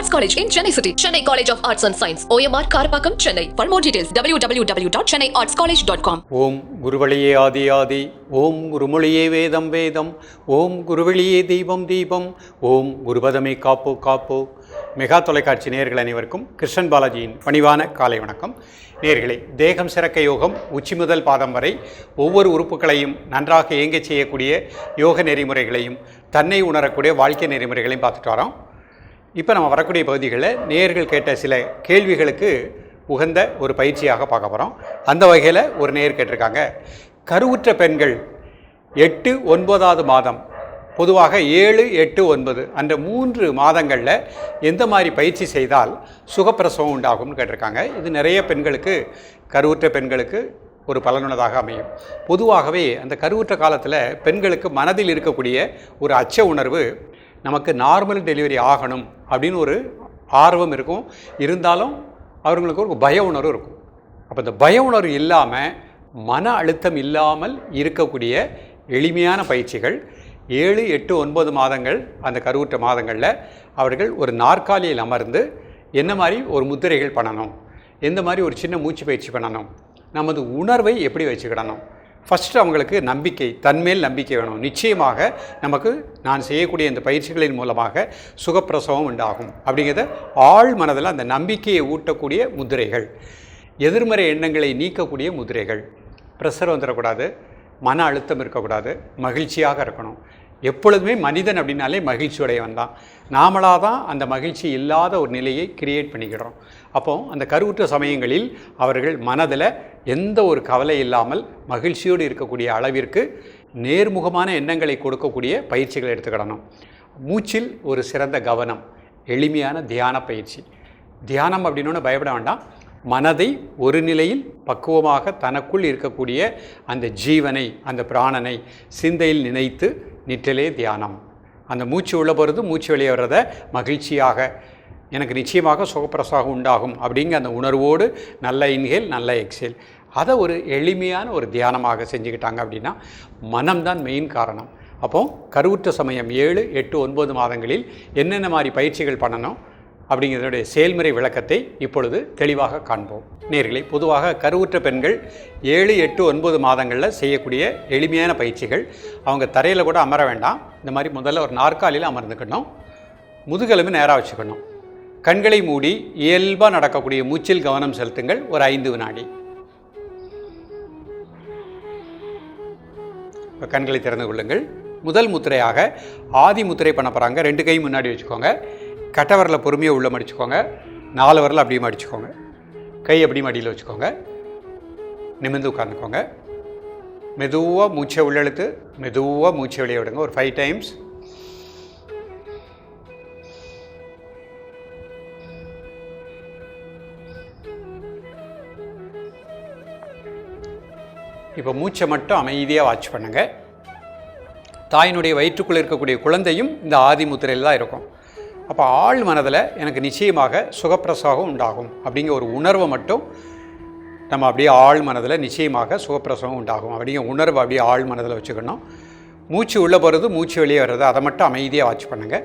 Arts College in Chennai City. Chennai College of Arts and Science. OMR Karapakam, Chennai. For more details, www.chennaiartscollege.com. ஓம் குருவழியே ஆதி ஆதி, ஓம் குருமொழியே வேதம் வேதம், ஓம் குருவழியே தீபம் தீபம், ஓம் குருபதமே காப்போ காப்போ. Mega தொலைக்காட்சி நேயர்கள் அனைவருக்கும் கிருஷ்ணன் பாலாஜியின் பணிவான காலை வணக்கம். நேயர்களே, தேகம் சிறக்க யோகம் உச்சி முதல் பாதம் வரை ஒவ்வொரு உறுப்புகளையும் நன்றாக இயங்கச் செய்யக்கூடிய யோக நெறிமுறைகளையும் தன்னை உணரக்கூடிய வாழ்க்கை நெறிமுறைகளையும் பார்த்துட்டு வரோம். இப்போ நம்ம வரக்கூடிய பகுதிகளில் நேயர்கள் கேட்ட சில கேள்விகளுக்கு உகந்த ஒரு பயிற்சியாக பார்க்க போகிறோம். அந்த வகையில் ஒரு நேயர் கேட்டிருக்காங்க, கருவுற்ற பெண்கள் 8, 9வது மாதம், பொதுவாக 7, 8, 9 அந்த 3 மாதங்களில் எந்த மாதிரி பயிற்சி செய்தால் சுகப்பிரசவம் உண்டாகும்னு கேட்டிருக்காங்க. இது நிறைய பெண்களுக்கு, கருவுற்ற பெண்களுக்கு ஒரு பலனுள்ளதாக அமையும். பொதுவாகவே அந்த கருவுற்ற காலத்தில் பெண்களுக்கு மனதில் இருக்கக்கூடிய ஒரு அச்ச உணர்வு, நமக்கு நார்மல் டெலிவரி ஆகணும் அப்படின்னு ஒரு ஆர்வம் இருக்கும். இருந்தாலும் அவங்களுக்கு ஒரு பய உணர்வு இருக்கும். அப்போ இந்த பய உணர்வு இல்லாமல், மன அழுத்தம் இல்லாமல் இருக்கக்கூடிய எளிமையான பயிற்சிகள் 7, 8, 9 மாதங்கள், அந்த கருவுற்ற மாதங்களில் அவர்கள் ஒரு நாற்காலியில் அமர்ந்து என்ன மாதிரி ஒரு முத்திரைகள் பண்ணணும், எந்த மாதிரி ஒரு சின்ன மூச்சு பயிற்சி பண்ணணும், நமது உணர்வை எப்படி வச்சுக்கிடணும். ஃபஸ்ட்டு அவங்களுக்கு நம்பிக்கை, தன்மேல் நம்பிக்கை வேணும். நிச்சயமாக நமக்கு நான் செய்யக்கூடிய இந்த பயிற்சிகளின் மூலமாக சுகப்பிரசவம் உண்டாகும் அப்படிங்கிறத ஆழ் மனதில் அந்த நம்பிக்கையை ஊட்டக்கூடிய முதிரைகள், எதிர்மறை எண்ணங்களை நீக்கக்கூடிய முதிரைகள். ப்ரெஷர் வந்துடக்கூடாது, மன அழுத்தம் இருக்கக்கூடாது, மகிழ்ச்சியாக இருக்கணும். எப்பொழுதுமே மனிதன் அப்படின்னாலே மகிழ்ச்சியுடையவன் தான். நாமளாக தான் அந்த மகிழ்ச்சி இல்லாத ஒரு நிலையை கிரியேட் பண்ணிக்கிறோம். அப்போது அந்த கருவுற்ற சமயங்களில் அவர்கள் மனதில் எந்த ஒரு கவலை இல்லாமல் மகிழ்ச்சியோடு இருக்கக்கூடிய அளவிற்கு நேர்முகமான எண்ணங்களை கொடுக்கக்கூடிய பயிற்சிகளை எடுத்துக்கிடணும். மூச்சில் ஒரு சிறந்த கவனம், எளிமையான தியான பயிற்சி. தியானம் அப்படின்னு பயப்பட வேண்டாம். மனதை ஒரு நிலையில் பக்குவமாக தனக்குள் இருக்கக்கூடிய அந்த ஜீவனை, அந்த பிராணனை சிந்தையில் நினைத்து நிற்றலே தியானம். அந்த மூச்சு உள்ள பொழுது மூச்சு வெளியே வர்றத மகிழ்ச்சியாக, எனக்கு நிச்சயமாக சுகப்பிரசவம் உண்டாகும் அப்படிங்கிற அந்த உணர்வோடு நல்ல இன்ஹேல், நல்ல எக்ஸேல், அதை ஒரு எளிமையான ஒரு தியானமாக செஞ்சுக்கிட்டாங்க அப்படின்னா மனம்தான் மெயின் காரணம். அப்போது கருவுற்ற சமயம் 7, 8, 9 மாதங்களில் என்னென்ன மாதிரி பயிற்சிகள் பண்ணணும் அப்படிங்கிறதுடைய செயல்முறை விளக்கத்தை இப்பொழுது தெளிவாக காண்போம். நேயர்களே, பொதுவாக கருவுற்ற பெண்கள் 7, 8, 9 மாதங்களில் செய்யக்கூடிய எளிமையான பயிற்சிகள், அவங்க தரையில் கூட அமர வேண்டாம். இந்த மாதிரி முதல்ல ஒரு நாற்காலியில் அமர்ந்துக்கணும். முதுகெலும்பு நேராக வச்சுக்கணும். கண்களை மூடி இயல்பாக நடக்கக்கூடிய மூச்சில் கவனம் செலுத்துங்கள். ஒரு 5 வினாடி. இப்போ கண்களை திறந்து கொள்ளுங்கள். முதல் முத்திரையாக ஆதி முத்திரை பண்ண போகிறாங்க. 2 கை முன்னாடி வச்சுக்கோங்க. கட்டவரலை பொறுமையாக உள்ளே மடிச்சுக்கோங்க. 4 விரல் அப்படியே மடிச்சுக்கோங்க. கை அப்படியே மடியில் வச்சுக்கோங்க. நிமிர்ந்து உட்காந்துக்கோங்க. மெதுவாக மூச்சை உள்ளெழுத்து மெதுவாக மூச்சை வெளியே விடுங்க. ஒரு 5 டைம்ஸ். இப்போ மூச்சை மட்டும் அமைதியாக வாட்ச் பண்ணுங்கள். தாயினுடைய வயிற்றுக்குள்ளே இருக்கக்கூடிய குழந்தையும் இந்த ஆதி முத்திரையில் தான் இருக்கும். அப்போ ஆழ் மனதில் எனக்கு நிச்சயமாக சுகப்பிரசவம் உண்டாகும் அப்படிங்கிற ஒரு உணர்வை மட்டும் நம்ம அப்படியே ஆழ் மனதில் நிச்சயமாக சுகப்பிரசவம் உண்டாகும் அப்படிங்கிற உணர்வை அப்படியே ஆழ் மனதில் வச்சுக்கணும். மூச்சு உள்ளே போகிறது, மூச்சு வெளியே வர்றது, அதை மட்டும் அமைதியாக வாட்ச் பண்ணுங்கள்.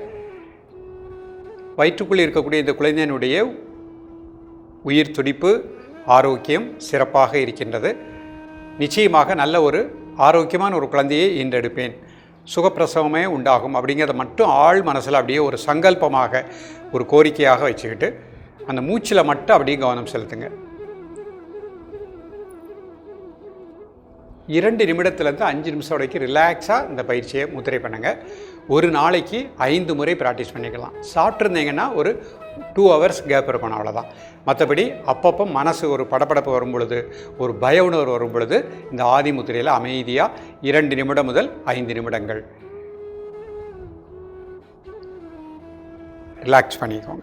வயிற்றுக்குள்ளே இருக்கக்கூடிய இந்த குழந்தையினுடைய உயிர் துடிப்பு, ஆரோக்கியம் சிறப்பாக இருக்கின்றது. நிச்சயமாக நல்ல ஒரு ஆரோக்கியமான ஒரு குழந்தையை ஈன்றெடுப்பேன், சுகப்பிரசவமே உண்டாகும் அப்படிங்கிறத மட்டும் ஆழ் மனசில் அப்படியே ஒரு சங்கல்பமாக, ஒரு கோரிக்கையாக வச்சுக்கிட்டு அந்த மூச்சில் மட்டும் அப்படியே கவனம் செலுத்துங்க. 2 நிமிடத்துலேருந்து 5 நிமிஷம் வரைக்கும் ரிலாக்ஸாக இந்த பயிற்சியை முத்திரை பண்ணுங்கள். ஒரு நாளைக்கு 5 முறை ப்ராக்டிஸ் பண்ணிக்கலாம். சாப்பிட்ருந்தீங்கன்னா ஒரு 2 ஹவர்ஸ் கேப் இருக்கணும், அவ்வளோதான். மற்றபடி அப்பப்போ மனசு ஒரு படபடப்பு வரும் பொழுது, ஒரு பய உணர்வு வரும் பொழுது இந்த ஆதி முத்திரையில் அமைதியாக 2 நிமிடம் முதல் 5 நிமிடங்கள் ரிலாக்ஸ் பண்ணிக்கோங்க.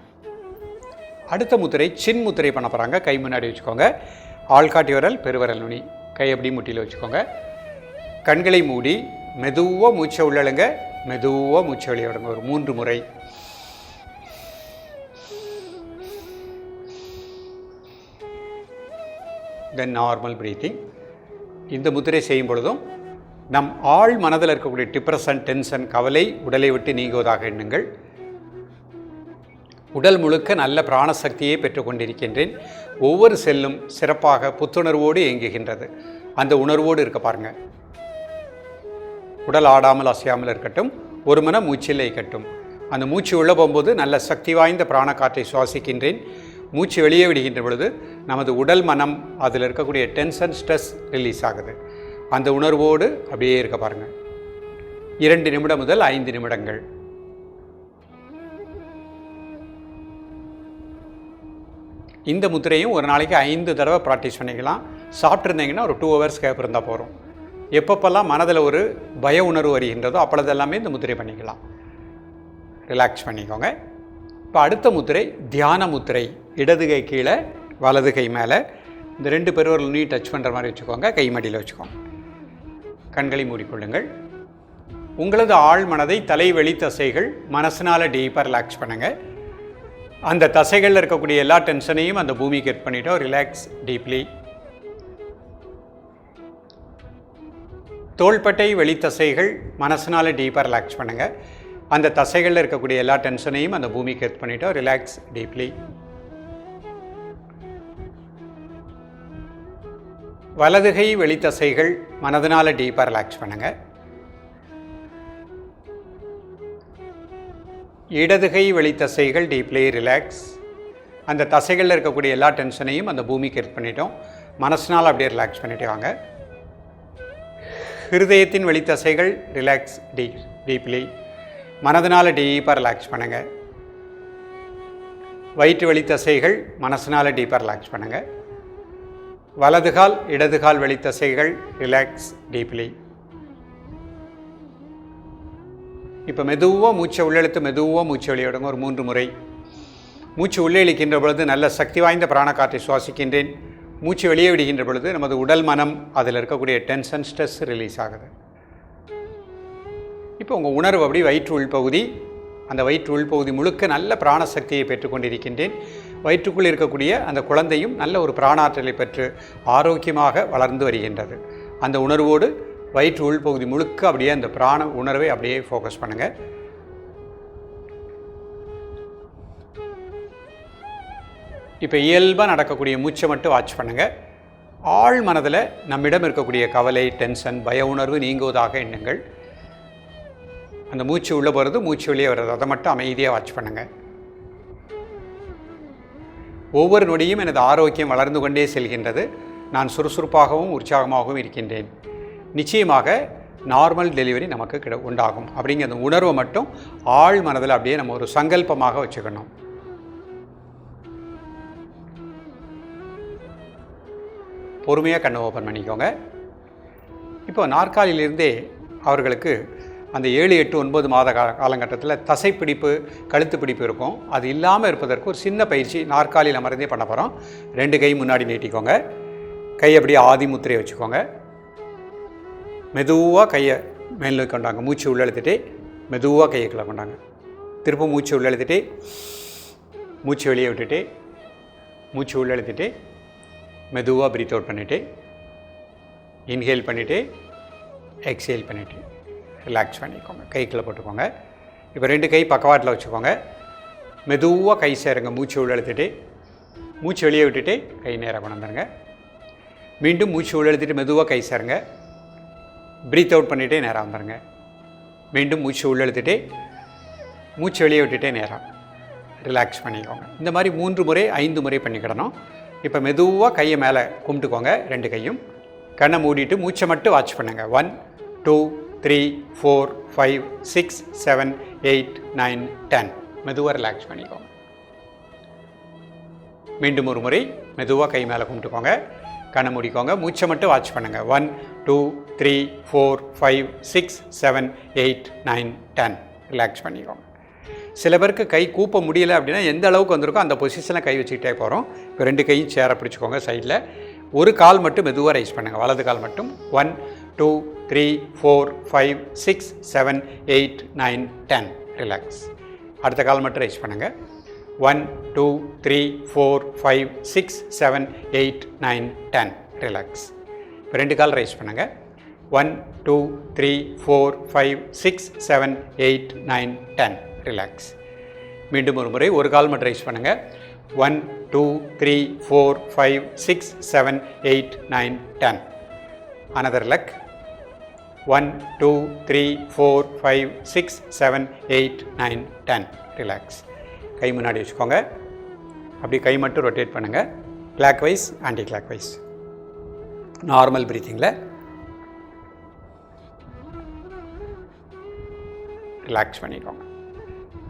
அடுத்த முத்திரை சின் முத்திரை பண்ண போகிறாங்க. கை முன்னாடி வச்சுக்கோங்க. ஆள்காட்டி விரல், பெருவிரல் நுனி, கை அப்படி முட்டியில் வச்சுக்கோங்க. கண்களை மூடி மெதுவாக மூச்சை உள்ளழுங்க, மெதுவாக மூச்சை வெளியே விடுங்க. ஒரு 3 முறை. தென் நார்மல் ப்ரீத்திங். இந்த முத்திரை செய்யும் பொழுதும் நம் ஆழ் மனதில் இருக்கக்கூடிய டிப்ரெஷன், டென்ஷன், கவலை உடலை விட்டு நீங்குவதாக எண்ணுங்கள். உடல் முழுக்க நல்ல பிராணசக்தியை பெற்றுக்கொண்டிருக்கின்றேன். ஒவ்வொரு செல்லும் சிறப்பாக புத்துணர்வோடு இயங்குகின்றது. அந்த உணர்வோடு இருக்க பாருங்கள். உடல் ஆடாமல் அசையாமல் இருக்கட்டும். ஒரு மனம் மூச்சில் இருக்கட்டும். அந்த மூச்சு உள்ளே போகும்போது நல்ல சக்தி வாய்ந்த பிராண காற்றை சுவாசிக்கின்றேன். மூச்சு வெளியே விடுகின்ற பொழுது நமது உடல் மனம் அதில் இருக்கக்கூடிய டென்ஷன் ஸ்ட்ரெஸ் ரிலீஸ் ஆகுது. அந்த உணர்வோடு அப்படியே இருக்க பாருங்கள். 2 நிமிடம் முதல் 5 நிமிடங்கள். இந்த முத்திரையும் ஒரு நாளைக்கு 5 தடவை ப்ராக்டிஸ் பண்ணிக்கலாம். சாப்பிட்ருந்தீங்கன்னா ஒரு 2 ஹவர்ஸ் கேப் இருந்தால் போகிறோம். எப்பப்பெல்லாம் மனதில் ஒரு பய உணர்வு வருகின்றதோ அப்பொழுதெல்லாமே இந்த முத்திரை பண்ணிக்கலாம். ரிலாக்ஸ் பண்ணிக்கோங்க. இப்போ அடுத்த முத்திரை தியான முத்திரை. இடது கை கீழே, வலது கை மேலே. இந்த 2 பெருவர்கள் டச் பண்ணுற மாதிரி வச்சுக்கோங்க. கை மடியில் வச்சுக்கோங்க. கண்களை மூடிக்கொள்ளுங்கள். உங்களது ஆழ் மனதை தலை வெளி தசைகள் மனசினால் டீப்பாக ரிலாக்ஸ் பண்ணுங்கள். அந்த தசைகளில் இருக்கக்கூடிய எல்லா டென்ஷனையும் அந்த பூமிக்கு எட் பண்ணிட்டோம். Relax deeply. தோள்பட்டை வெளி தசைகள் மனசினால் டீப்பாக ரிலாக்ஸ் பண்ணுங்கள். அந்த தசைகளில் இருக்கக்கூடிய எல்லா டென்ஷனையும் அந்த பூமிக்கு எட் பண்ணிட்டோம். Relax deeply. வலதுகை வெளி தசைகள் மனதினால் டீப்பாக ரிலாக்ஸ் பண்ணுங்கள். இடதுகை வெளி தசைகள் டீப்லி ரிலாக்ஸ். அந்த தசைகளில் இருக்கக்கூடிய எல்லா டென்ஷனையும் அந்த பூமிக்கு எட் பண்ணிட்டோம். மனசினால் அப்படியே ரிலாக்ஸ் பண்ணிட்டே வாங்க. ஹிருதயத்தின் வெளி தசைகள் ரிலாக்ஸ் டீப்லி. மனதினால் டீப்பாக ரிலாக்ஸ் பண்ணுங்கள். வயிற்று வெளி தசைகள் மனசினால் டீப்பாக ரிலாக்ஸ் பண்ணுங்கள். வலதுகால் இடதுகால் வெளி தசைகள் ரிலாக்ஸ் டீப்லி. இப்போ மெதுவாக மூச்சை உள்ளெழுத்து மெதுவாக மூச்சு வெளியிடுங்க. ஒரு 3 முறை. மூச்சு உள்ளே இழுக்கின்ற பொழுது நல்ல சக்தி வாய்ந்த பிராணக்காற்றை சுவாசிக்கின்றேன். மூச்சு வெளியே விடுகின்ற பொழுது நமது உடல் மனம் அதில் இருக்கக்கூடிய டென்ஷன் ஸ்ட்ரெஸ் ரிலீஸ் ஆகுது. இப்போ உங்கள் உணர்வு அப்படி வயிற்று உள்பகுதி, அந்த வயிற்று உள்பகுதி முழுக்க நல்ல பிராணசக்தியை பெற்றுக்கொண்டிருக்கின்றேன். வயிற்றுக்குள் இருக்கக்கூடிய அந்த குழந்தையும் நல்ல ஒரு பிராணாற்றலை பெற்று ஆரோக்கியமாக வளர்ந்து வருகின்றது. அந்த உணர்வோடு வயிற்று உள்பகுதி முழுக்க அப்படியே அந்த பிராண உணர்வை அப்படியே ஃபோக்கஸ் பண்ணுங்கள். இப்போ இயல்பாக நடக்கக்கூடிய மூச்சை மட்டும் வாட்ச் பண்ணுங்கள். ஆழ் மனதில் நம்மிடம் இருக்கக்கூடிய கவலை, டென்ஷன், பய உணர்வு நீங்குவதாக எண்ணுங்கள். அந்த மூச்சு உள்ளே போகிறது, மூச்சு வெளியே வர்றது, அதை மட்டும் அமைதியாக வாட்ச் பண்ணுங்கள். ஒவ்வொரு நொடியும் எனது ஆரோக்கியம் வளர்ந்து கொண்டே செல்கின்றது. நான் சுறுசுறுப்பாகவும் உற்சாகமாகவும் இருக்கின்றேன். நிச்சயமாக நார்மல் டெலிவரி நமக்கு உண்டாகும் அப்படிங்கிற அந்த உணர்வை மட்டும் ஆழ் மனதில் அப்படியே நம்ம ஒரு சங்கல்பமாக வச்சுக்கணும். பொறுமையாக கண்ணை ஓப்பன் பண்ணிக்கோங்க. இப்போ நாற்காலியிலிருந்தே அவர்களுக்கு அந்த 7, 8, 9 மாத காலகட்டத்தில் தசைப்பிடிப்பு, கழுத்து பிடிப்பு இருக்கும். அது இல்லாமல் இருப்பதற்கு ஒரு சின்ன பயிற்சி நாற்காலியில் அமர்ந்தே பண்ண போகிறோம். 2 கை முன்னாடி நீட்டிக்கோங்க. கை அப்படியே ஆதி முத்திரையை வச்சுக்கோங்க. மெதுவாக கையை மேலே கொண்டாங்க. மூச்சு உள்ளெழுத்துட்டு மெதுவாக கையை கீழே கொண்டாங்க. திரும்ப மூச்சு உள்ளெழுத்துட்டு மூச்சு வெளியே விட்டுட்டு மூச்சு உள்ளெழுத்துட்டு மெதுவாக ப்ரீத் அவுட் பண்ணிவிட்டு இன்ஹேல் பண்ணிவிட்டு எக்ஸேல் பண்ணிவிட்டு ரிலாக்ஸ் பண்ணிக்கோங்க. கைக்குள்ளே போட்டுக்கோங்க. இப்போ 2 கை பக்கவாட்டில் வச்சுக்கோங்க. மெதுவாக கை சேருங்க. மூச்சு உள்ளெழுத்துட்டு மூச்சு வெளியே விட்டுட்டு கை நேராக கொண்டு வந்துடுங்க. மீண்டும் மூச்சு உள்ளெழுத்துட்டு மெதுவாக கை சேருங்க. ப்ரீத் அவுட் பண்ணிவிட்டே நேராக வந்துடுங்க. மீண்டும் மூச்சு உள்ளெழுத்துட்டு மூச்சு வெளியே விட்டுட்டே நேராக ரிலாக்ஸ் பண்ணிக்கோங்க. இந்த மாதிரி 3 முறை 5 முறை பண்ணிக்கிடணும். இப்போ மெதுவாக கையை மேலே கும்பிட்டுக்கோங்க. 2 கையும் கண்ணை மூடிட்டு மூச்சை மட்டும் வாட்ச் பண்ணுங்கள். 1 2 3 4 5 6 7 8 9 10 மெதுவாக ரிலாக்ஸ் பண்ணிக்கோங்க. மீண்டும் ஒரு முறை மெதுவாக கை மேலே கும்பிட்டுக்கோங்க. கண்ணை மூடிக்கோங்க. மூச்சை மட்டும் வாட்ச் பண்ணுங்கள். 1 2 3 4 5 6 7 8 9 10 ரிலாக்ஸ் பண்ணிக்கோங்க. சில பேருக்கு கை கூப்ப முடியலை அப்படின்னா எந்த அளவுக்கு வந்திருக்கோ அந்த பொசிஷனில் கை வச்சுக்கிட்டே போகிறோம். இப்போ 2 கையும் சேரை பிடிச்சிக்கோங்க. சைடில் ஒரு கால் மட்டும் மெதுவாக ரைஸ் பண்ணுங்கள். வலது கால் மட்டும். 1 2 3 4 5 6 7 8 9 10 ரிலாக்ஸ். அடுத்த கால் மட்டும் ரைஸ் பண்ணுங்கள். 1 2 3 4 5 6 7 8 9 10 ரிலாக்ஸ். இப்போ 2 கால் ரைஸ் பண்ணுங்கள். 1 2 3 4 5 6 7 8 9 10 ரிலாக்ஸ். மீண்டும் ஒரு முறை ஒரு கால் மட்டும் ரைஸ் பண்ணுங்கள். 1 2 3 4 5 6 7 8 9 10. Another luck. 1 2 3 4 5 6 7 8 9 10. ரிலாக்ஸ். கை முன்னாடி வச்சுக்கோங்க. அப்படி கை மட்டும் ரொட்டேட் பண்ணுங்கள். Clockwise anticlockwise. Normal ப்ரீத்திங்கில் ரிலாக்ஸ் பண்ணிக்கோங்க.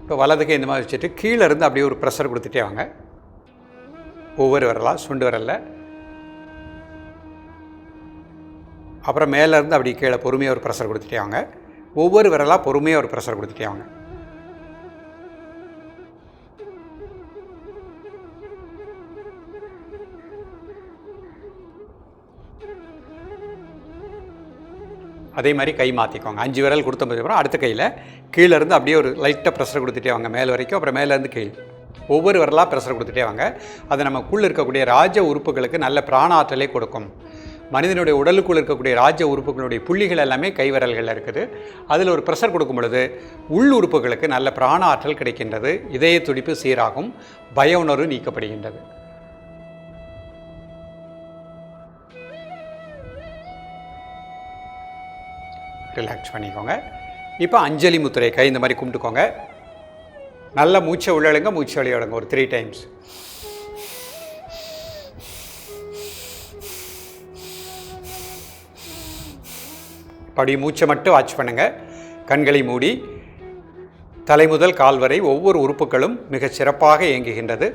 இப்போ வலதுக்கு இந்த மாதிரி வச்சுட்டு கீழே இருந்து அப்படியே ஒரு ப்ரெஷர் கொடுத்துட்டே வாங்க. ஒவ்வொரு விரலாக சுண்டு விரலில், அப்புறம் மேலே இருந்து அப்படி கீழே பொறுமையாக ஒரு ப்ரெஷர் கொடுத்துட்டே வாங்க. ஒவ்வொரு விரலாக பொறுமையாக ஒரு ப்ரெஷர் கொடுத்துட்டே வாங்க. அதே மாதிரி கை மாற்றிக்கோங்க. 5 விரல் கொடுத்ததுக்கப்புறம் அடுத்த கையில் கீழே இருந்து அப்படியே ஒரு லைட்டாக ப்ரெஷர் கொடுத்துட்டே வாங்க மேல் வரைக்கும். அப்புறம் மேலேருந்து கீழ் ஒவ்வொரு விரலாக ப்ரெஷர் கொடுத்துட்டே வாங்க. அது நமக்குள்ளே இருக்கக்கூடிய ராஜ உறுப்புகளுக்கு நல்ல பிராண ஆற்றலை கொடுக்கும். மனிதனுடைய உடலுக்குள் இருக்கக்கூடிய ராஜ உறுப்புகளுடைய புள்ளிகள் எல்லாமே கை விரல்களில் இருக்குது. அதில் ஒரு ப்ரெஷர் கொடுக்கும் பொழுது உள் உறுப்புகளுக்கு நல்ல பிராண ஆற்றல் கிடைக்கின்றது. இதய துடிப்பு சீராகும். பய உணர்வு நீக்கப்படுகின்றது. ரிலாக்ஸ் பண்ணிக்கோங்க. இப்போ அஞ்சலி முத்திரை கை இந்த மாதிரி கும்பிட்டுக்கோங்க. நல்ல மூச்சை உள்ளழுங்க, மூச்சை வெளியிடுங்க ஒரு 3 டைம்ஸ். அப்படி மூச்சை மட்டும் வாட்ச் பண்ணுங்கள். கண்களை மூடி தலை முதல் கால் வரை ஒவ்வொரு உறுப்புகளும் மிகச் சிறப்பாக இயங்குகின்றது.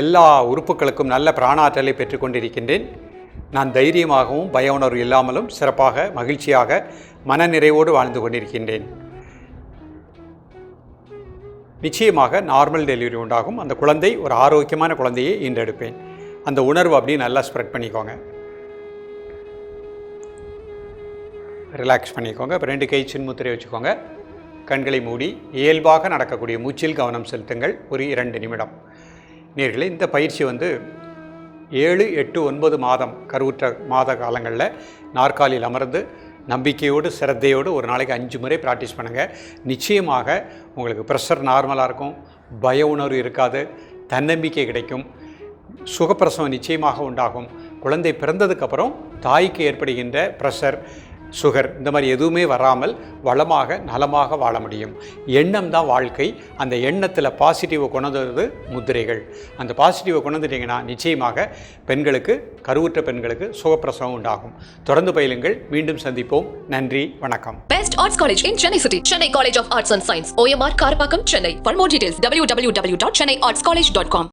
எல்லா உறுப்புகளுக்கும் நல்ல பிராணாற்றலை பெற்றுக்கொண்டிருக்கின்றேன். நான் தைரியமாகவும் பய உணர்வு இல்லாமலும் சிறப்பாக மகிழ்ச்சியாக மனநிறைவோடு வாழ்ந்து கொண்டிருக்கின்றேன். நிச்சயமாக நார்மல் டெலிவரி உண்டாகும். அந்த குழந்தை ஒரு ஆரோக்கியமான குழந்தையை ஈன்றெடுப்பேன். அந்த உணர்வு அப்படி நல்லா ஸ்ப்ரெட் பண்ணிக்கோங்க. ரிலாக்ஸ் பண்ணிக்கோங்க. இப்போ 2 கை சின்முத்திரை வச்சுக்கோங்க. கண்களை மூடி இயல்பாக நடக்கக்கூடிய மூச்சில் கவனம் செலுத்துங்கள். ஒரு 2 நிமிடம். நேர்களே, இந்த பயிற்சி 7, 8, 9 மாதம் கருவுற்ற மாத காலங்களில் நாற்காலியில் அமர்ந்து நம்பிக்கையோடு சிரத்தையோடு ஒரு நாளைக்கு 5 முறை ப்ராக்டிஸ் பண்ணுங்கள். நிச்சயமாக உங்களுக்கு ப்ரெஷர் நார்மலாக இருக்கும். பய உணர்வு இருக்காது. தன்னம்பிக்கை கிடைக்கும். சுகப்பிரசவம் நிச்சயமாக உண்டாகும். குழந்தை பிறந்ததுக்கப்புறம் தாய்க்கு ஏற்படுகின்ற ப்ரெஷர், சுகர் இந்த மாதிரி எதுவுமே வராமல் வளமாக நலமாக வாழ முடியும். எண்ணம் தான் வாழ்க்கை. அந்த எண்ணத்தில் பாசிட்டிவை கொண்டு முத்திரைகள். அந்த பாசிட்டிவை கொண்டு வந்துட்டிங்கன்னா நிச்சயமாக பெண்களுக்கு, கருவுற்ற பெண்களுக்கு சுகப்பிரசவம் உண்டாகும். தொடர்ந்து பயிலுங்கள். மீண்டும் சந்திப்போம். நன்றி, வணக்கம். Best Arts College in Chennai City. Chennai College of Arts and Science. OMR Karpakkam, Chennai. For more details, www.chennaiartscollege.com.